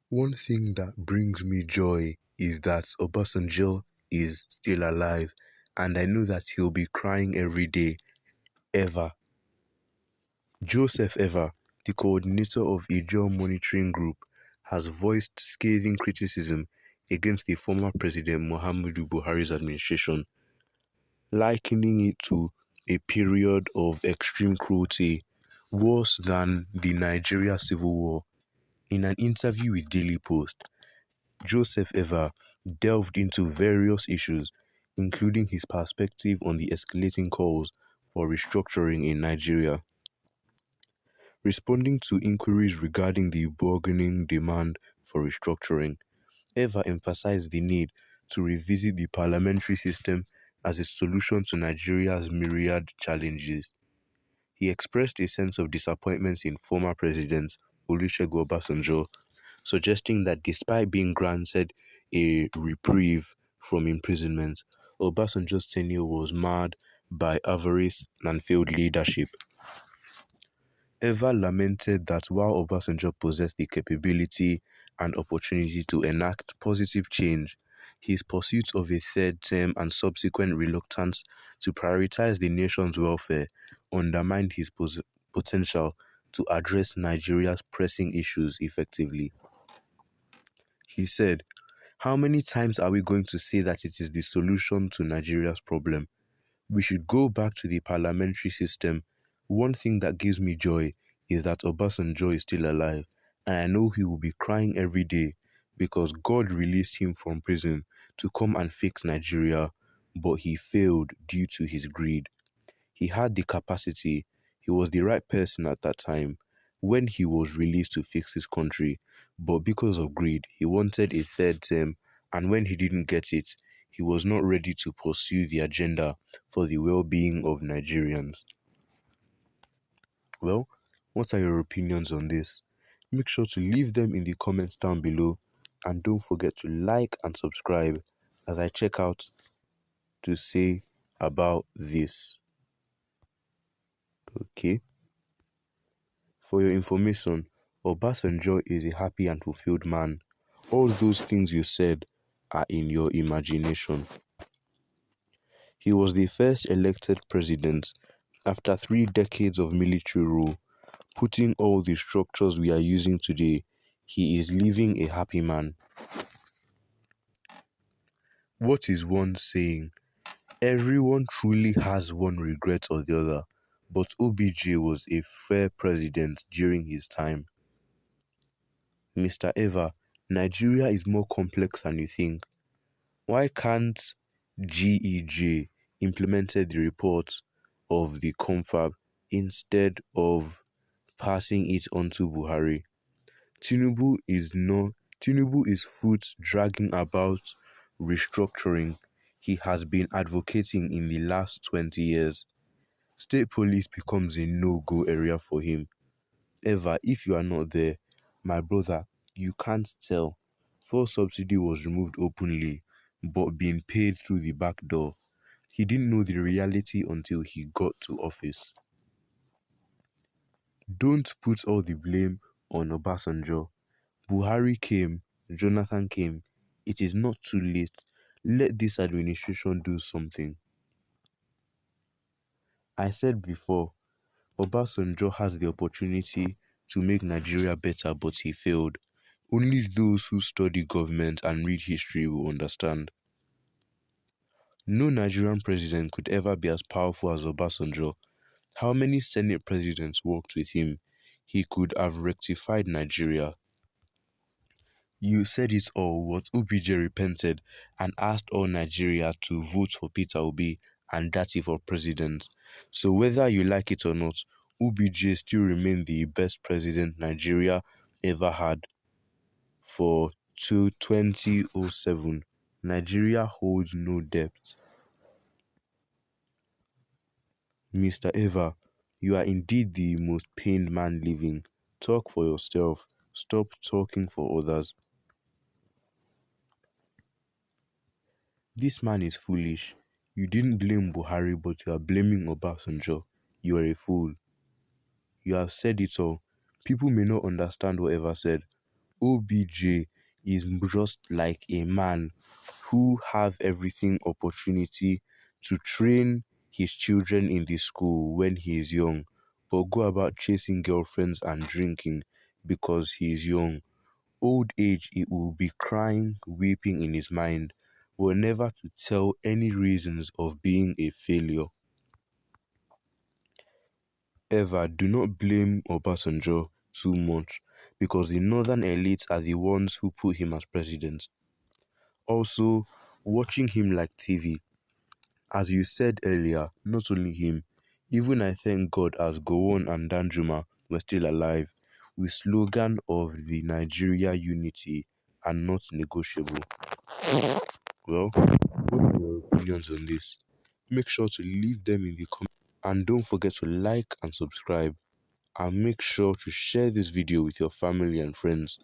One thing that brings me joy is that Obasanjo is still alive, and I know that he'll be crying every day, ever. Joseph Ever, the coordinator of Ijaw Monitoring Group, has voiced scathing criticism against the former President Muhammadu Buhari's administration, likening it to a period of extreme cruelty, worse than the Nigeria Civil War. In an interview with Daily Post, Joseph Ever delved into various issues, including his perspective on the escalating calls for restructuring in Nigeria. Responding to inquiries regarding the burgeoning demand for restructuring, Ever emphasized the need to revisit the parliamentary system as a solution to Nigeria's myriad challenges. He expressed a sense of disappointment in former President Olusegun Obasanjo, suggesting that despite being granted a reprieve from imprisonment, Obasanjo's tenure was marred by avarice and failed leadership. Ever lamented that while Obasanjo possessed the capability and opportunity to enact positive change, his pursuit of a third term and subsequent reluctance to prioritize the nation's welfare undermined his potential to address Nigeria's pressing issues effectively. He said, "How many times are we going to say that it is the solution to Nigeria's problem? We should go back to the parliamentary system. One thing that gives me joy is that Obasanjo is still alive, and I know he will be crying every day because God released him from prison to come and fix Nigeria, but he failed due to his greed. He had the capacity, he was the right person at that time when he was released to fix his country, but because of greed, he wanted a third term, and when he didn't get it, he was not ready to pursue the agenda for the well-being of Nigerians." Well, what are your opinions on this? Make sure to leave them in the comments down below, and don't forget to like and subscribe as I check out to say about this. Okay. For your information, Obasanjo is a happy and fulfilled man. All those things you said are in your imagination. He was the first elected president after 3 decades of military rule, putting all the structures we are using today. He is living a happy man. What is one saying? Everyone truly has one regret or the other, but OBJ was a fair president during his time. Mr. Eva, Nigeria is more complex than you think. Why can't GEJ implemented the report of the confab instead of passing it on to Buhari? Tinubu is foot dragging about restructuring he has been advocating in the last 20 years. State police becomes a no-go area for him. Ever, if you are not there, my brother, you can't tell. Fuel subsidy was removed openly, but being paid through the back door. He didn't know the reality until he got to office. Don't put all the blame on Obasanjo. Buhari came, Jonathan came. It is not too late. Let this administration do something. I said before, Obasanjo has the opportunity to make Nigeria better, but he failed. Only those who study government and read history will understand. No Nigerian president could ever be as powerful as Obasanjo. How many Senate presidents worked with him? He could have rectified Nigeria. You said it all, but OBJ repented and asked all Nigeria to vote for Peter Obi and Dati for president. So whether you like it or not, OBJ still remained the best president Nigeria ever had. For 2007, Nigeria holds no debt. Mr. Eva, you are indeed the most pained man living. Talk for yourself. Stop talking for others. This man is foolish. You didn't blame Buhari, but you are blaming Obasanjo. You are a fool. You have said it all. People may not understand whatever said, OBJ is just like a man who have everything opportunity to train his children in the school when he is young, but go about chasing girlfriends and drinking because he is young. Old age, he will be crying, weeping in his mind, but never to tell any reasons of being a failure. Ever, do not blame Obasanjo too much because the northern elites are the ones who put him as president. Also, watching him like TV, as you said earlier, not only him, even I thank God as Gowon and Danjuma were still alive, with slogan of the Nigeria unity and not negotiable. Well, what are your opinions on this? Make sure to leave them in the comments and don't forget to like and subscribe, and make sure to share this video with your family and friends